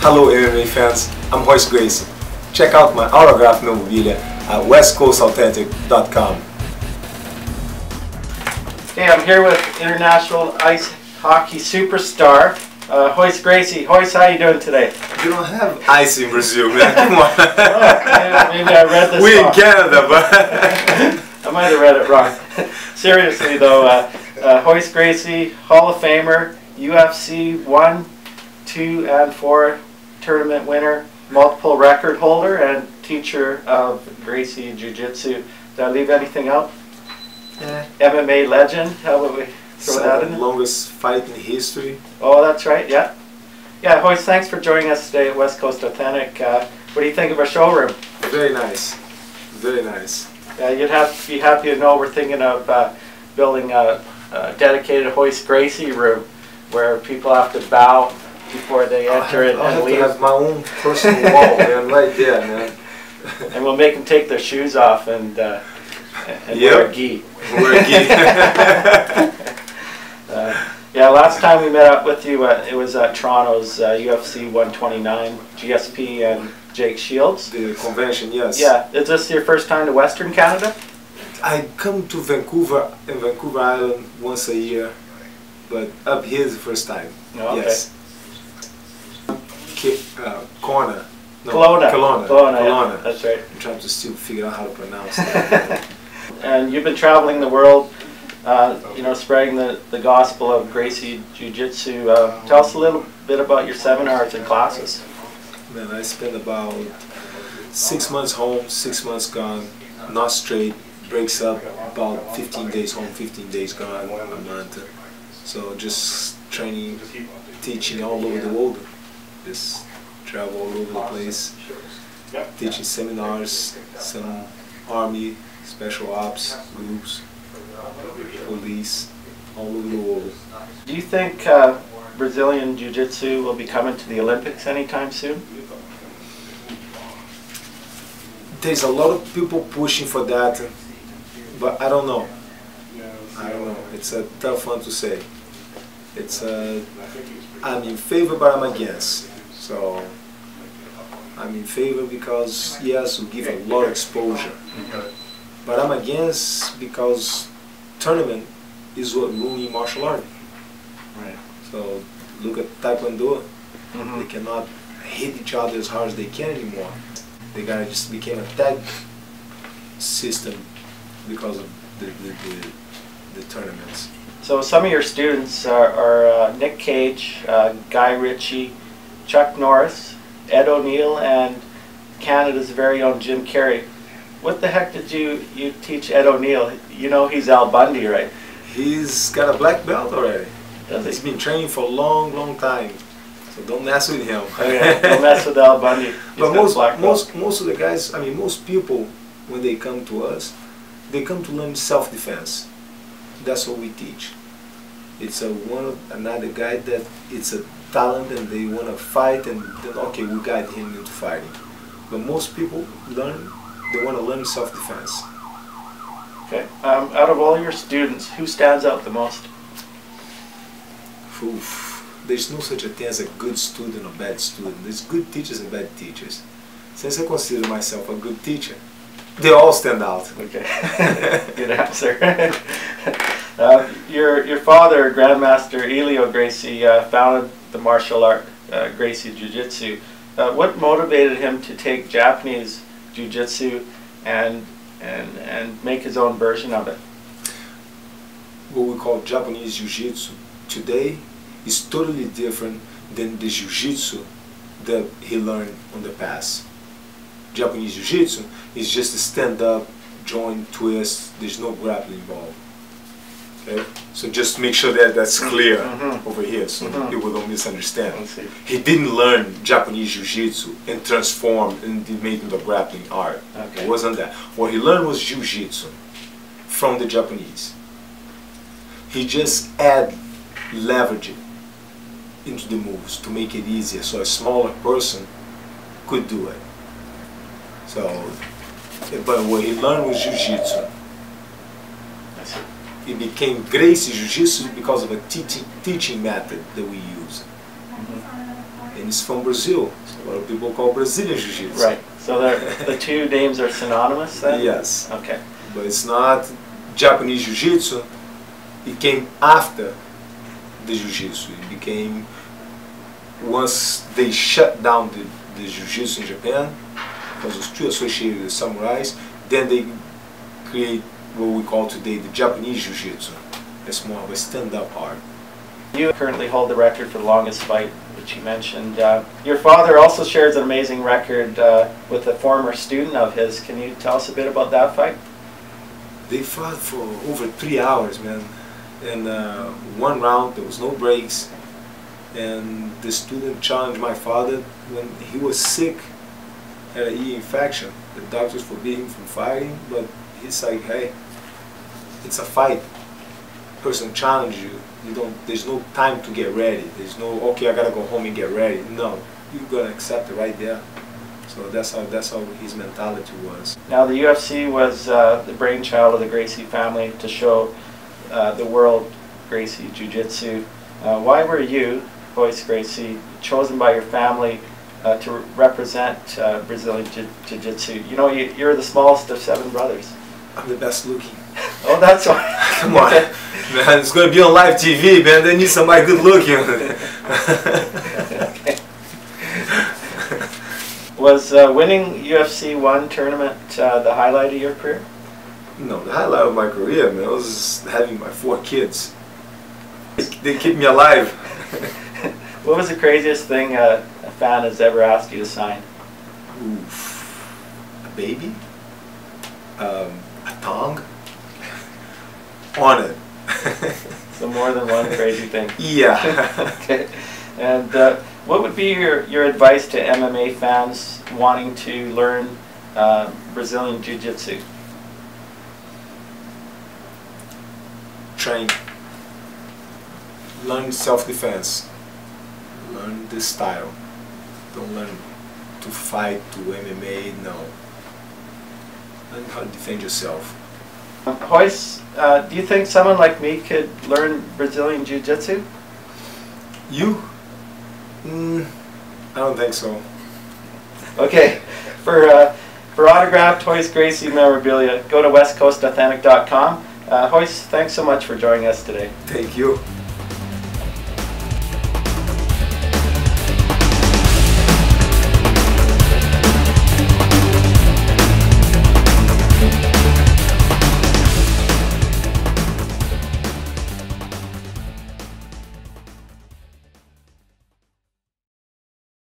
Hello MMA fans, I'm Royce Gracie. Check out my autographed memorabilia at westcoastauthentic.com. Okay, I'm here with international ice hockey superstar, Royce Gracie. Royce, how are you doing today? You don't have ice in Brazil, man. Come on. Oh, maybe I read this We're wrong. in Canada, but I might have read it wrong. Seriously though, Royce Gracie, Hall of Famer, UFC 1, 2, and 4 tournament winner, multiple record holder, and teacher of Gracie Jiu-Jitsu. Did I leave anything out? MMA Legend. How about we throw that in? Longest fight in history. Oh, that's right. Yeah. Yeah, Royce, thanks for joining us today at West Coast Authentic. What do you think of our showroom? Very nice. Very nice. You'd have to be happy to know we're thinking of building a dedicated Royce Gracie room where people have to bow before they enter and leave. I have my own personal wall, man, right there, man. And we'll make them take their shoes off and Yep. wear a gi. Wear a gi. Yeah, last time we met up with you, it was at Toronto's UFC 129, GSP and Jake Shields. The convention, yes. Yeah, is this your first time to Western Canada? I come to Vancouver Island once a year, but up here is the first time. Oh, okay. Yes. Kelowna. No, Kelowna. Kelowna. Yeah, that's right. I'm trying to still figure out how to pronounce that. And you've been traveling the world, you know, spreading the gospel of Gracie Jiu-Jitsu. Tell us a little bit about your seminars and classes. Man, I spent about 6 months home, 6 months gone, not straight, breaks up, about 15 days home, 15 days gone, a month. So just training, teaching all over the world. Just travel all over the place, teaching seminars, some army, special ops, groups, police, all over the world. Do you think Brazilian Jiu-Jitsu will be coming to the Olympics anytime soon? There's a lot of people pushing for that, but I don't know. I don't know. It's a tough one to say. It's I'm in favor, but I'm against. So I'm in favor because yes, we give a lot of exposure, but I'm against because tournament is what ruining martial art. Right. So look at Taekwondo. They cannot hit each other as hard as they can anymore. They gotta just became a tag system because of the tournaments. So some of your students are Nick Cage, Guy Ritchie, Chuck Norris, Ed O'Neill, and Canada's very own Jim Carrey. What the heck did you teach Ed O'Neill? You know he's Al Bundy, right? He's got a black belt already. Does He's he? been training for a long time. So don't mess with him. Okay, don't mess with Al Bundy. But most of the guys, I mean most people, when they come to us, they come to learn self-defense. That's what we teach. It's another guy that it's a talent and they want to fight, and then okay, we guide him into fighting. But most people they want to learn self-defense. Okay. Out of all your students, who stands out the most? Oof. There's no such a thing as a good student or bad student. There's good teachers and bad teachers. Since I consider myself a good teacher, they all stand out. Okay. Good answer. Your father, Grandmaster Helio Gracie, founded the martial art Gracie Jiu-Jitsu. What motivated him to take Japanese Jiu-Jitsu and make his own version of it? What we call Japanese Jiu-Jitsu today is totally different than the Jiu-Jitsu that he learned on the past. Japanese Jiu-Jitsu is just a stand-up, joint, twist, there's no grappling involved. Okay? So just make sure that that's clear over here so people don't misunderstand. He didn't learn Japanese Jiu-Jitsu and transform and made it a grappling art. Okay. It wasn't that. What he learned was Jiu-Jitsu from the Japanese. He just leverage it into the moves to make it easier so a smaller person could do it. So, but what he learned was Jiu-Jitsu. It became Gracie Jiu-Jitsu because of a teaching method that we use. And and it's from Brazil. So a lot of people call Brazilian Jiu-Jitsu. Right. So the two names are synonymous then? Yes. Okay. But it's not Japanese Jiu-Jitsu. It came after the Jiu-Jitsu. It became, once they shut down the Jiu-Jitsu in Japan, because it's too associated with samurais, then they create what we call today the Japanese Jiu-Jitsu. It's more of a stand-up art. You currently hold the record for the longest fight, which you mentioned. Your father also shares an amazing record with a former student of his. Can you tell us a bit about that fight? They fought for over 3 hours, man. And one round, there was no breaks. And the student challenged my father when he was sick, had an ear infection. The doctors forbid him from fighting, but he's like, hey, it's a fight. Person challenge you. There's no time to get ready. There's no, okay, I gotta go home and get ready. No, you gotta accept it right there. So that's how his mentality was. Now the UFC was the brainchild of the Gracie family to show the world Gracie Jiu-Jitsu. Why were you, Royce Gracie, chosen by your family to represent Brazilian Jiu-Jitsu? You know, you're the smallest of 7 brothers. I'm the best looking. Oh, that's why. Come on, man, it's going to be on live TV, man. They need somebody good looking. Okay. Was winning UFC 1 tournament the highlight of your career? No, the highlight of my career, man, was having my 4 kids. They keep me alive. What was the craziest thing a fan has ever asked you to sign? Oof. A baby? A tongue? On it. So more than one crazy thing. Yeah. Okay. And what would be your advice to MMA fans wanting to learn Brazilian Jiu-Jitsu? Train. Learn self-defense. Learn the style. Don't learn to fight, to MMA, no. Learn how to defend yourself. Royce, do you think someone like me could learn Brazilian Jiu-Jitsu? You? I don't think so. Okay, for autographed Royce Gracie memorabilia, go to westcoastauthentic.com. Royce, thanks so much for joining us today. Thank you.